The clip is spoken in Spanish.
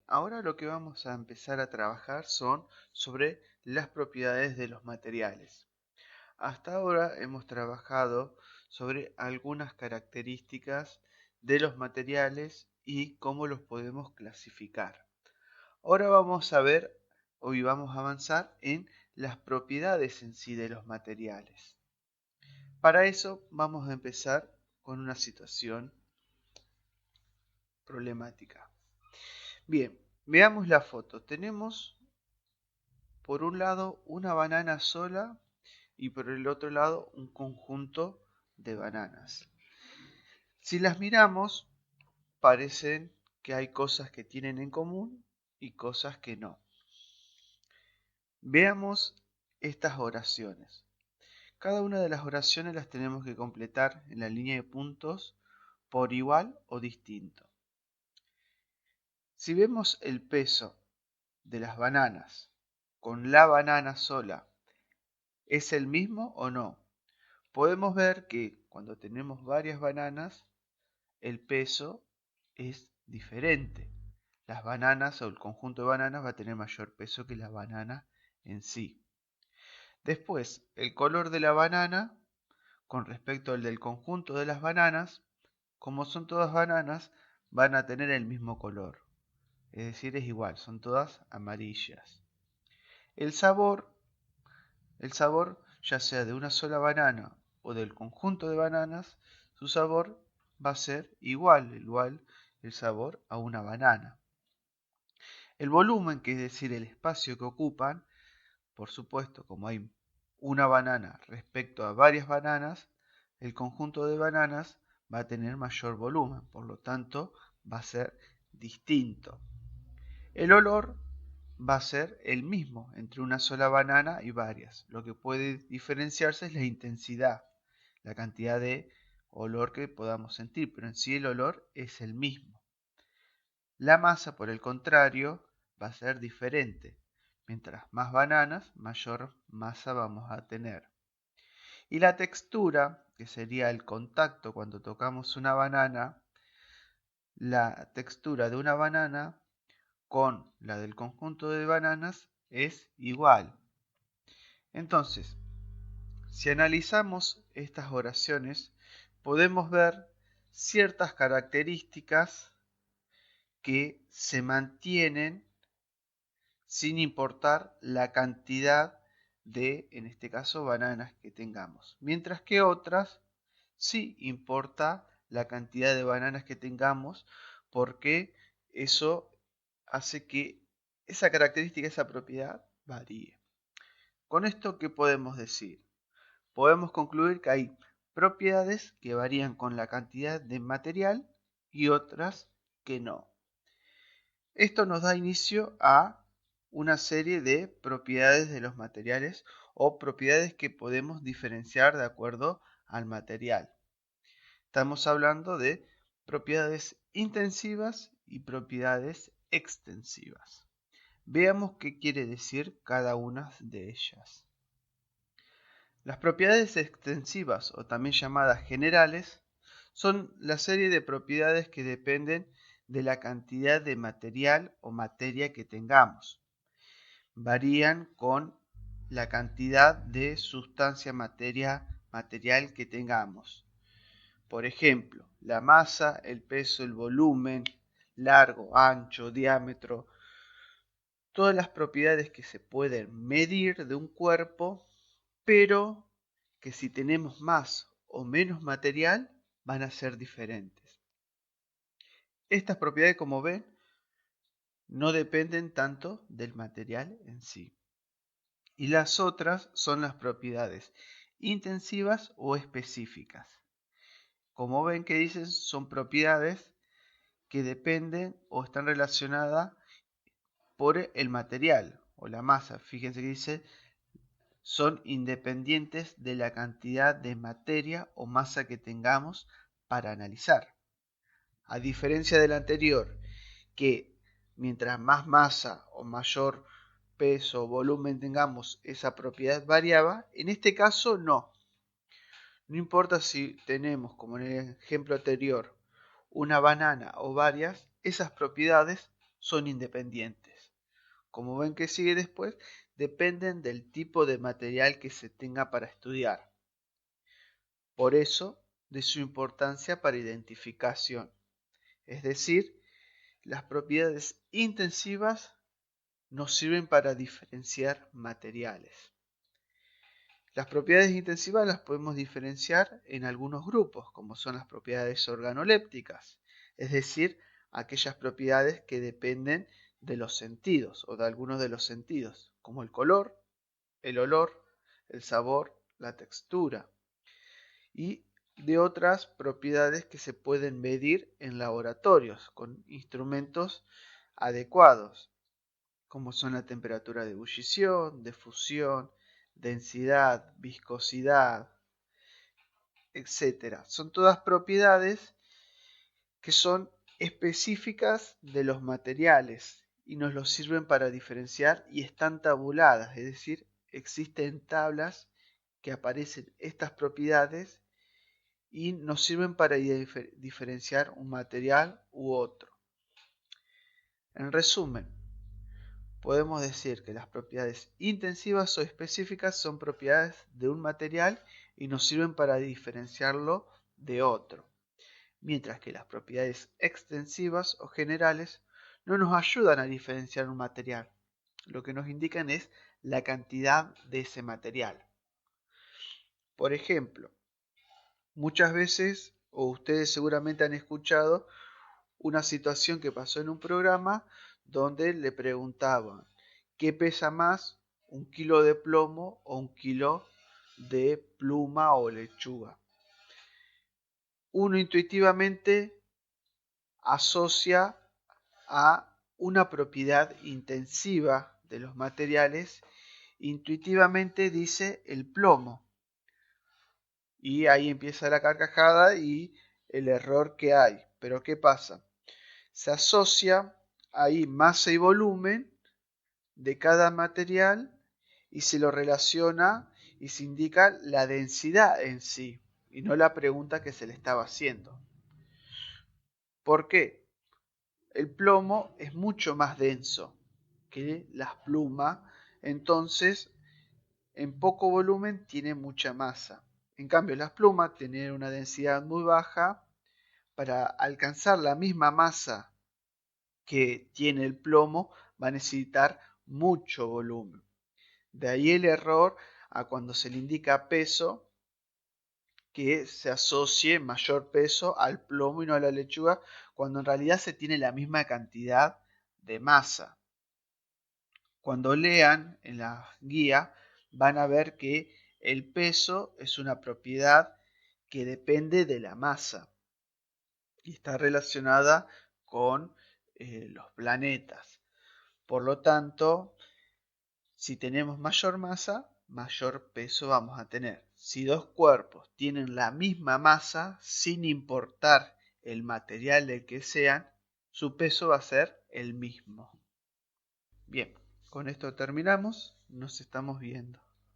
ahora lo que vamos a empezar a trabajar son sobre las propiedades de los materiales. Hasta ahora hemos trabajado sobre algunas características de los materiales y cómo los podemos clasificar. Ahora vamos a ver, hoy vamos a avanzar en las propiedades en sí de los materiales. Para eso vamos a empezar con una situación problemática. Bien, veamos la foto. Tenemos por un lado una banana sola y por el otro lado un conjunto de bananas. Si las miramos, parecen que hay cosas que tienen en común y cosas que no. Veamos estas oraciones. Cada una de las oraciones las tenemos que completar en la línea de puntos por igual o distinto. Si vemos el peso de las bananas con la banana sola, ¿es el mismo o no? Podemos ver que cuando tenemos varias bananas, el peso es diferente. Las bananas o el conjunto de bananas va a tener mayor peso que la banana en sí. Después, el color de la banana con respecto al del conjunto de las bananas, como son todas bananas, van a tener el mismo color. Es decir, es igual, son todas amarillas. El sabor, ya sea de una sola banana o del conjunto de bananas, su sabor va a ser igual el sabor a una banana. El volumen, que es decir, el espacio que ocupan, por supuesto, como hay una banana respecto a varias bananas, el conjunto de bananas va a tener mayor volumen, por lo tanto va a ser distinto. El olor va a ser el mismo entre una sola banana y varias. Lo que puede diferenciarse es la intensidad, la cantidad de olor que podamos sentir, pero en sí el olor es el mismo. La masa, por el contrario, va a ser diferente. Mientras más bananas, mayor masa vamos a tener. Y la textura, que sería el contacto cuando tocamos una banana, la textura de una banana con la del conjunto de bananas es igual. Entonces, si analizamos estas oraciones, podemos ver ciertas características que se mantienen sin importar la cantidad de, en este caso, bananas que tengamos. Mientras que otras sí importa la cantidad de bananas que tengamos, porque eso hace que esa característica, esa propiedad varíe. Con esto, ¿qué podemos decir? Podemos concluir que hay propiedades que varían con la cantidad de material y otras que no. Esto nos da inicio a una serie de propiedades de los materiales o propiedades que podemos diferenciar de acuerdo al material. Estamos hablando de propiedades intensivas y propiedades extensivas. Veamos qué quiere decir cada una de ellas. Las propiedades extensivas, o también llamadas generales, son la serie de propiedades que dependen de la cantidad de material o materia que tengamos. Varían con la cantidad de sustancia material que tengamos. Por ejemplo, la masa, el peso, el volumen, largo, ancho, diámetro, todas las propiedades que se pueden medir de un cuerpo, pero que si tenemos más o menos material van a ser diferentes. Estas propiedades, como ven, no dependen tanto del material en sí. Y las otras son las propiedades intensivas o específicas. Como ven que dicen, son propiedades que dependen o están relacionadas por el material o la masa. Fíjense que dice, son independientes de la cantidad de materia o masa que tengamos para analizar. A diferencia del anterior, que mientras más masa o mayor peso o volumen tengamos, esa propiedad variaba, en este caso no. No importa si tenemos, como en el ejemplo anterior, una banana o varias, esas propiedades son independientes. Como ven que sigue después, dependen del tipo de material que se tenga para estudiar. Por eso, de su importancia para identificación. Es decir, las propiedades intensivas nos sirven para diferenciar materiales. Las propiedades intensivas las podemos diferenciar en algunos grupos, como son las propiedades organolépticas, es decir, aquellas propiedades que dependen de los sentidos o de algunos de los sentidos, como el color, el olor, el sabor, la textura, y de otras propiedades que se pueden medir en laboratorios con instrumentos adecuados, como son la temperatura de ebullición, de fusión, densidad, viscosidad, etc. Son todas propiedades que son específicas de los materiales y nos los sirven para diferenciar y están tabuladas, es decir, existen tablas que aparecen estas propiedades y nos sirven para diferenciar un material u otro. En resumen, podemos decir que las propiedades intensivas o específicas son propiedades de un material y nos sirven para diferenciarlo de otro, mientras que las propiedades extensivas o generales no nos ayudan a diferenciar un material. Lo que nos indican es la cantidad de ese material. Por ejemplo, muchas veces, o ustedes seguramente han escuchado, una situación que pasó en un programa donde le preguntaban ¿qué pesa más, un kilo de plomo o un kilo de pluma o lechuga? Uno intuitivamente asocia a una propiedad intensiva de los materiales, intuitivamente dice el plomo. Y ahí empieza la carcajada y el error que hay. Pero ¿qué pasa? Se asocia ahí masa y volumen de cada material y se lo relaciona y se indica la densidad en sí y no la pregunta que se le estaba haciendo. ¿Por qué? El plomo es mucho más denso que las plumas, entonces en poco volumen tiene mucha masa. En cambio, las plumas tienen una densidad muy baja. Para alcanzar la misma masa que tiene el plomo, va a necesitar mucho volumen. De ahí el error a cuando se le indica peso, que se asocie mayor peso al plomo y no a la lechuga, cuando en realidad se tiene la misma cantidad de masa. Cuando lean en la guía, van a ver que el peso es una propiedad que depende de la masa y está relacionada con los planetas. Por lo tanto, si tenemos mayor masa, mayor peso vamos a tener. Si dos cuerpos tienen la misma masa, sin importar el material del que sean, su peso va a ser el mismo. Bien, con esto terminamos. Nos estamos viendo.